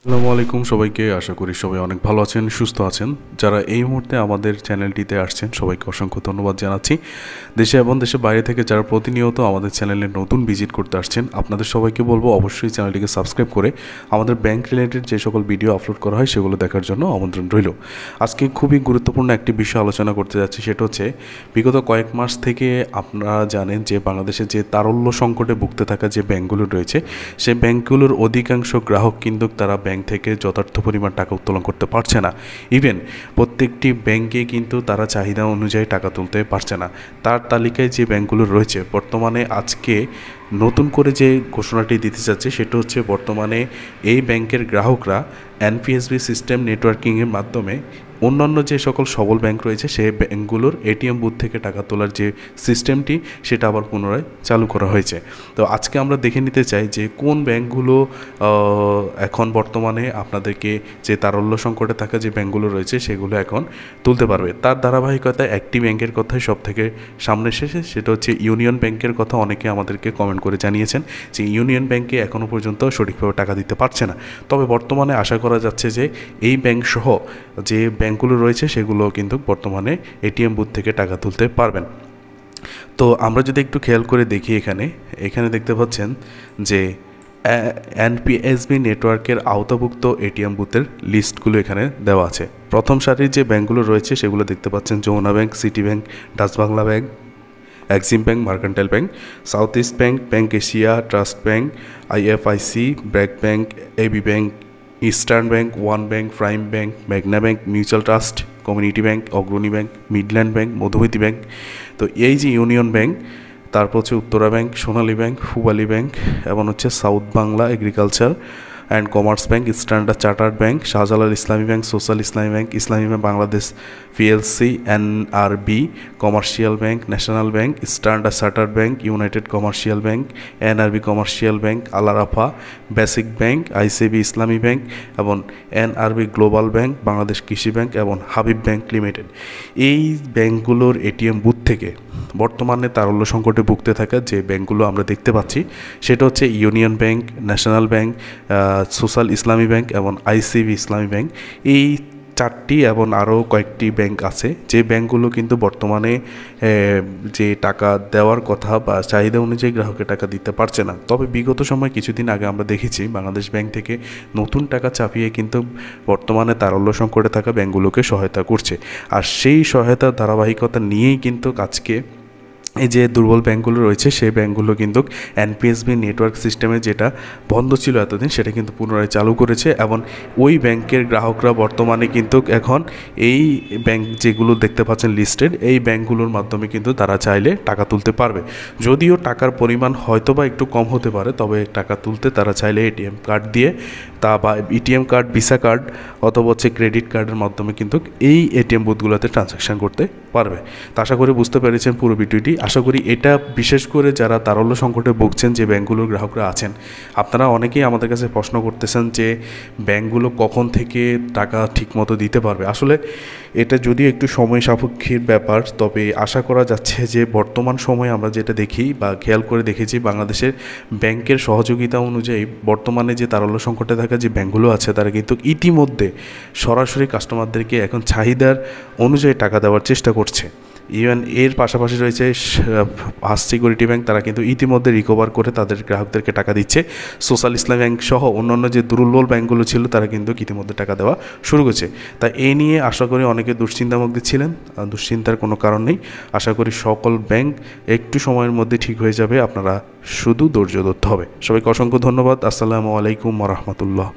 আসসালামু আলাইকুম সবাইকে। আশা করি সবাই অনেক ভালো আছেন, সুস্থ আছেন। যারা এই মুহূর্তে আমাদের চ্যানেলটিতে আসছেন সবাইকে অসংখ্য ধন্যবাদ জানাচ্ছি। দেশে এবং দেশের বাইরে থেকে যারা প্রতিনিয়ত আমাদের চ্যানেলে নতুন ভিজিট করতে আসছেন, আপনাদের সবাইকে বলবো অবশ্যই চ্যানেলটিকে সাবস্ক্রাইব করে আমাদের ব্যাংক রিলেটেড যে সকল ভিডিও আপলোড করা হয় সেগুলো দেখার জন্য আমন্ত্রণ রইল। আজকে খুবই গুরুত্বপূর্ণ একটি বিষয় আলোচনা করতে যাচ্ছি, সেটা হচ্ছে বিগত কয়েক মাস থেকে আপনারা জানেন যে বাংলাদেশে যে তারল্য সংকটে ভুগতে থাকা যে ব্যাংকগুলো রয়েছে, সেই ব্যাংকগুলোর অধিকাংশ গ্রাহক কিন্তু তারা ব্যাংক থেকে যথার্থ পরিমাণ টাকা উত্তোলন করতে পারছে না। ইভেন প্রত্যেকটি ব্যাংকে কিন্তু তারা চাহিদা অনুযায়ী টাকা তুলতে পারছে না। তার তালিকায় যে ব্যাংকগুলো রয়েছে বর্তমানে আজকে নতুন করে যে ঘোষণাটি দিতে যাচ্ছে সেটা হচ্ছে বর্তমানে এই ব্যাংকের গ্রাহকরা এনপিএসবি সিস্টেম নেটওয়ার্কিংয়ের মাধ্যমে অন্যান্য যে সকল সবল ব্যাংক রয়েছে সেই ব্যাংকগুলোর এটিএম বুথ থেকে টাকা তোলার যে সিস্টেমটি সেটা আবার পুনরায় চালু করা হয়েছে। তো আজকে আমরা দেখে নিতে চাই যে কোন ব্যাংকগুলো এখন বর্তমানে আপনাদেরকে যে তারল্য সংকটে থাকা যে ব্যাংকগুলো রয়েছে সেগুলো এখন তুলতে পারবে। তার ধারাবাহিকতায় একটি ব্যাংকের কথাই সব থেকে সামনে এসেছে, সেটা হচ্ছে ইউনিয়ন ব্যাংকের কথা। অনেকে আমাদেরকে কমেন্ট করে জানিয়েছেন যে ইউনিয়ন ব্যাংকে এখনও পর্যন্ত সঠিকভাবে টাকা দিতে পারছে না। তবে বর্তমানে আশা করা যাচ্ছে যে এই ব্যাংক সহ যে ব্যাংকগুলো রয়েছে সেগুলো কিন্তু বর্তমানে এটিএম বুথ থেকে টাকা তুলতে পারবেন। তো আমরা যদি একটু খেয়াল করে দেখি, এখানে দেখতে পাচ্ছেন যে এনপিএসবি নেটওয়ার্কের আওতাভুক্ত এটিএম বুথের লিস্টগুলো এখানে দেওয়া আছে। প্রথম সারির যে ব্যাংকগুলো রয়েছে সেগুলো দেখতে পাচ্ছেন Jamuna Bank, City Bank, Dutch Bangla Bank, Exim Bank, Mercantile Bank, South East Bank, Bank Asia, Trust Bank, IFIC, BRAC Bank, AB Bank, Eastern Bank, One Bank, Prime Bank, মেঘনা Bank, Mutual Trust, Community Bank, Agrani Bank, Midland Bank, Madhumati Bank. তো এই যে Union Bank, তারপর হচ্ছে Uttara Bank, Sonali Bank, Pubali Bank এবং হচ্ছে South Bangla Agriculture and Commerce Bank, Standard Chartered Bank, Shahjalal Islami bank, social Islami bank, Islami bank Bangladesh PLC, NRB commercial bank, national bank, Standard Chartered bank, United commercial bank, NRB commercial bank, Al-Arafah basic bank, ICB Islami bank এবং NRB global bank, Bangladesh কৃষি bank এবং Habib bank limited. এই ব্যাংকগুলোর ATM booth থেকে বর্তমানে তারল্য সংকটে ভুগতে থাকা যে ব্যাংকগুলো আমরা দেখতে পাচ্ছি সেটা হচ্ছে union bank, national bank, social ইসলামী ব্যাংক এবং আইসিবি ইসলামী ব্যাংক। এই চারটি এবং আরও কয়েকটি ব্যাংক আছে যে ব্যাংকগুলো কিন্তু বর্তমানে যে টাকা দেওয়ার কথা বা চাহিদা অনুযায়ী গ্রাহকের টাকা দিতে পারছে না। তবে বিগত সময় কিছুদিন আগে আমরা দেখেছি বাংলাদেশ ব্যাংক থেকে নতুন টাকা চাপিয়ে কিন্তু বর্তমানে তারল্য সংকটে থাকা ব্যাংকগুলোকে সহায়তা করছে। আর সেই সহায়তার ধারাবাহিকতা নিয়েই কিন্তু আজকে এই যে দুর্বল ব্যাংকগুলো রয়েছে সেই ব্যাংকগুলো কিন্তু এনপিএসবি নেটওয়ার্ক সিস্টেমে যেটা বন্ধ ছিল এতদিন সেটা কিন্তু পুনরায় চালু করেছে এবং ওই ব্যাংকের গ্রাহকরা বর্তমানে কিন্তু এখন এই ব্যাংক যেগুলো দেখতে পাচ্ছেন লিস্টেড, এই ব্যাংকগুলোর মাধ্যমে কিন্তু তারা চাইলে টাকা তুলতে পারবে। যদিও টাকার পরিমাণ হয়তো বা একটু কম হতে পারে, তবে টাকা তুলতে তারা চাইলে এটিএম কার্ড দিয়ে বা এটিএম কার্ড, ভিসা কার্ড অথবা হচ্ছে ক্রেডিট কার্ডের মাধ্যমে কিন্তু এই এটিএম বুথগুলোতে ট্রানজ্যাকশান করতে পারবে। তা আশা করি বুঝতে পেরেছেন পুরো ভিডিওটি। আশা করি এটা বিশেষ করে যারা তারল্য সংকটে ভুগছেন যে ব্যাংকগুলোর গ্রাহকরা আছেন, আপনারা অনেকেই আমাদের কাছে প্রশ্ন করতেছেন যে ব্যাংকগুলো কখন থেকে টাকা ঠিকমতো দিতে পারবে। আসলে এটা যদিও একটু সময় সাপেক্ষের ব্যাপার, তবে আশা করা যাচ্ছে যে বর্তমান সময়ে আমরা যেটা দেখি বা খেয়াল করে দেখেছি বাংলাদেশের ব্যাংকের সহযোগিতা অনুযায়ী বর্তমানে যে তারল্য সংকটে থাকা যে ব্যাংকগুলো আছে তারা কিন্তু ইতিমধ্যে সরাসরি কাস্টমারদেরকে এখন চাহিদার অনুযায়ী টাকা দেওয়ার চেষ্টা করছে। ইভেন এর পাশাপাশি রয়েছে ফার্স্ট সিকিউরিটি ব্যাংক, তারা কিন্তু ইতিমধ্যে রিকভার করে তাদের গ্রাহকদেরকে টাকা দিচ্ছে। সোশ্যাল ইসলামী ব্যাংক সহ অন্যান্য যে দুর্বল ব্যাংকগুলো ছিল তারা কিন্তু ইতিমধ্যে টাকা দেওয়া শুরু করেছে। তাই এই নিয়ে আশা করি অনেকে দুশ্চিন্তার মধ্যে ছিলেন, দুশ্চিন্তার কোনো কারণ নেই। আশা করি সকল ব্যাংক একটু সময়ের মধ্যে ঠিক হয়ে যাবে, আপনারা শুধু ধৈর্য ধরতে হবে। সবাইকে অসংখ্য ধন্যবাদ। আসসালামু আলাইকুম ওয়া রাহমাতুল্লাহ।